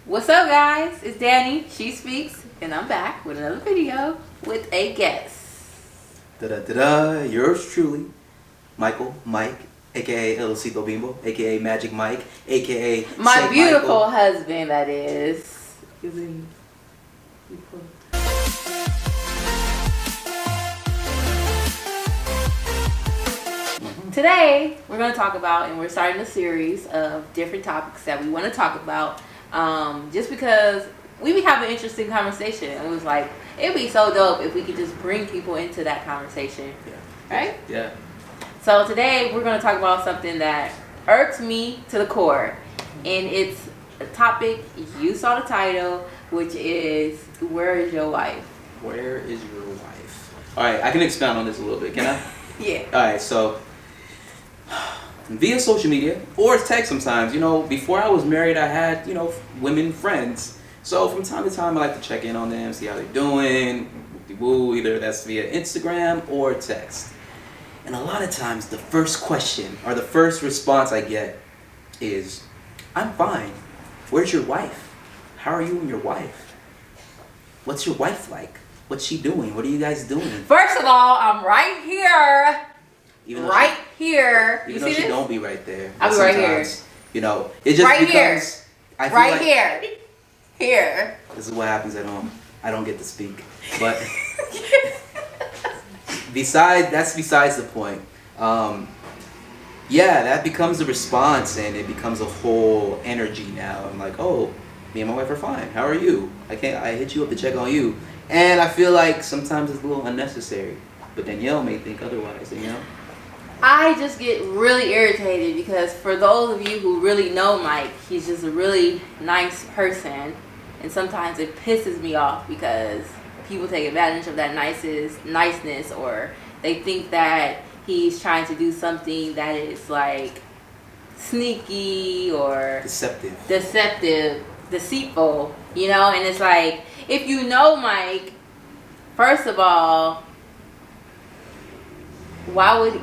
What's up, guys? It's Danny, She Speaks, and I'm back with another video with a guest. Da-da-da-da, yours truly, Mike, aka El Osito Bimbo, aka Magic Mike, aka My Saint beautiful Michael. husband, that is. Today, we're going to talk about, and we're starting a series of different topics that we want to talk about. Just because we be having interesting conversation. It was like, it'd be so dope if we could just bring people into that conversation. Yeah. Right? Yeah. So today, we're going to talk about something that irks me to the core. And it's a topic, you saw the title, which is, where is your wife? Where is your wife? Alright, I can expound on this a little bit, can I? Yeah. Alright, so via social media or text sometimes, before I was married I had, women friends. So from time to time I like to check in on them, see how they're doing, woo, either that's via Instagram or text. And a lot of times the first question or the first response I get is, I'm fine. Where's your wife? How are you and your wife? What's your wife like? What's she doing? What are you guys doing? First of all, I'm right here. Even Right here. Even You though see she this? don't be right there. I'll be But right here. sometimes, it just Right becomes... here. I feel Right like here. Here. This is what happens at home. I don't get to speak. But that's besides the point. Yeah, that becomes the response, and it becomes a whole energy now. I'm like, oh, me and my wife are fine. How are you? I hit you up to check on you. And I feel like sometimes it's a little unnecessary. But Danielle may think otherwise, I just get really irritated because for those of you who really know Mike, he's just a really nice person. And sometimes it pisses me off because people take advantage of that niceness, or they think that he's trying to do something that is like sneaky or deceitful, and it's like, if you know Mike, first of all, why would he?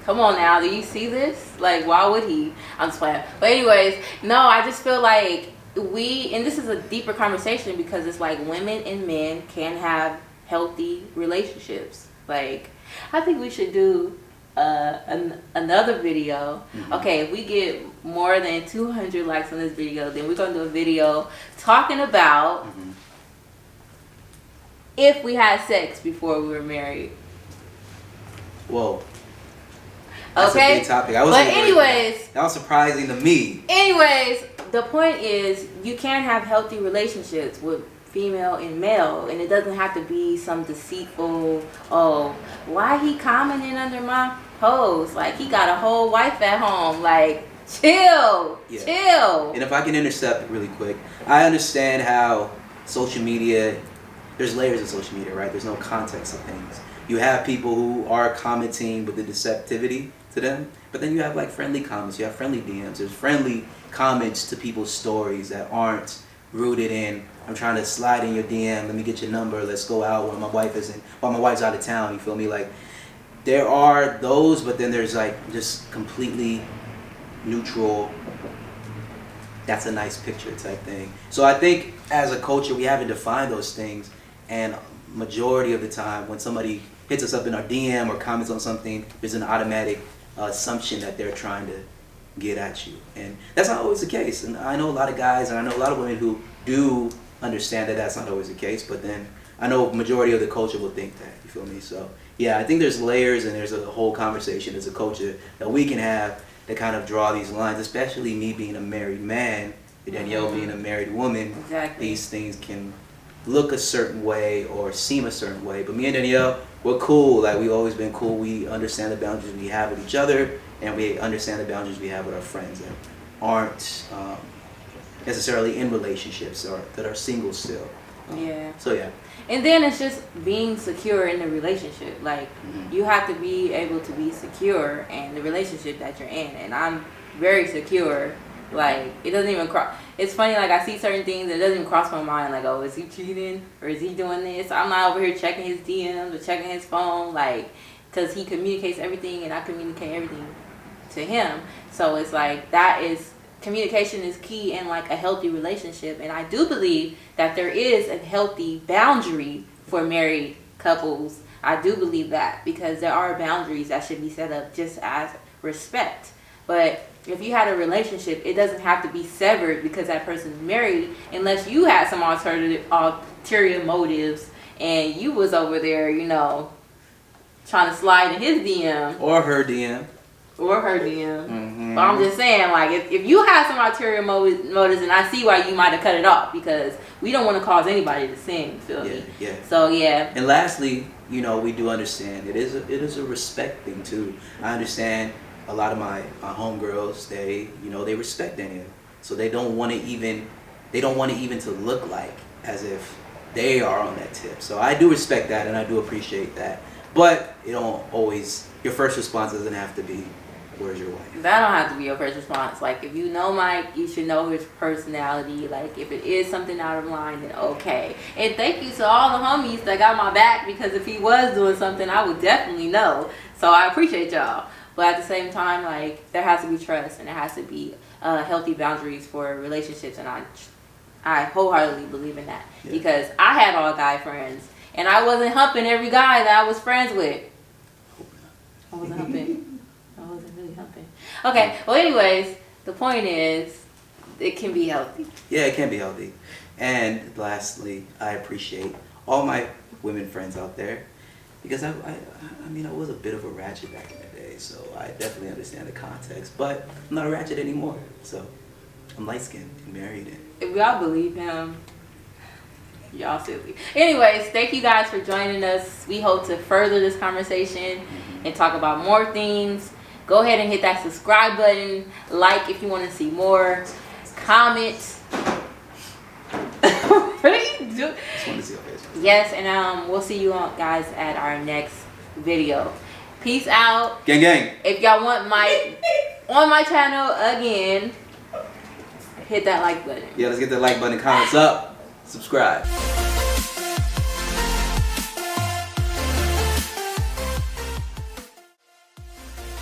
Come on now, do you see this? Like, why would he? I'm just playing. But anyways, no, I just feel like and this is a deeper conversation because it's like women and men can have healthy relationships. Like, I think we should do another video. Mm-hmm. Okay, if we get more than 200 likes on this video, then we're going to do a video talking about if we had sex before we were married. Whoa. That's a big topic. But anyways, that was surprising to me. Anyways, the point is you can have healthy relationships with female and male, and it doesn't have to be some deceitful, why he commenting under my post? Like, he got a whole wife at home. Like, chill. And if I can intercept really quick, I understand how social media, there's layers of social media, right? There's no context of things. You have people who are commenting with the deceptivity to them, but then you have like friendly comments, you have friendly DMs, there's friendly comments to people's stories that aren't rooted in, I'm trying to slide in your DM, let me get your number, let's go out while my wife's out of town, you feel me? Like, there are those, but then there's like just completely neutral, that's a nice picture type thing. So I think as a culture we haven't defined those things, and majority of the time when somebody hits us up in our DM or comments on something, there's an automatic assumption that they're trying to get at you. And that's not always the case. And I know a lot of guys and I know a lot of women who do understand that that's not always the case, but then I know majority of the culture will think that, you feel me? So yeah, I think there's layers and there's a whole conversation as a culture that we can have to kind of draw these lines, especially me being a married man, Danielle being a married woman. Exactly. These things can look a certain way or seem a certain way, but me and Danielle, we're cool. Like, we've always been cool. We understand the boundaries we have with each other, and we understand the boundaries we have with our friends that aren't necessarily in relationships or that are single still. So yeah. And then it's just being secure in the relationship. Like, you have to be able to be secure in the relationship that you're in, and I'm very secure. Like, it doesn't even cross. It's funny, like, I see certain things that doesn't even cross my mind. Like, oh, is he cheating? Or is he doing this? I'm not over here checking his DMs or checking his phone. Like, because he communicates everything and I communicate everything to him. So it's like, that is communication is key in like a healthy relationship, and I do believe that there is a healthy boundary for married couples. I do believe that, because there are boundaries that should be set up just as respect. But if you had a relationship, it doesn't have to be severed because that person's married, unless you had some ulterior motives and you was over there, you know, trying to slide in his DM. Or her DM. Or her DM. Mm-hmm. But I'm just saying, like, if you have some ulterior motives, and I see why you might have cut it off, because we don't want to cause anybody to sin, feel me? Yeah. So, yeah. And lastly, you know, we do understand it is a respect thing too. I understand a lot of my homegirls, they respect Daniel, so they don't want it even to look like as if they are on that tip. So I do respect that, and I do appreciate that. But you don't always, your first response doesn't have to be, where's your wife? That don't have to be your first response. Like, if you know Mike, you should know his personality. Like, if it is something out of line, then okay. And thank you to all the homies that got my back, because if he was doing something, I would definitely know. So I appreciate y'all. But at the same time, like, there has to be trust, and there has to be healthy boundaries for relationships, and I wholeheartedly believe in that. Yeah. Because I had all guy friends, and I wasn't humping every guy that I was friends with. I wasn't humping. I wasn't really humping. Okay, well, anyways, the point is, it can be healthy. Yeah, it can be healthy. And lastly, I appreciate all my women friends out there, because I mean, I was a bit of a ratchet back in the day, so I definitely understand the context, but I'm not a ratchet anymore, so I'm light-skinned and married. And if y'all believe him, y'all silly. Anyways, thank you guys for joining us. We hope to further this conversation and talk about more things. Go ahead and hit that subscribe button, like if you want to see more, comment. What are you doing? Just wanted to see your face. Yes, and we'll see you guys at our next video. Peace out. Gang gang. If y'all want Mike on my channel again, hit that like button. Yeah, let's get that like button, comments up, subscribe.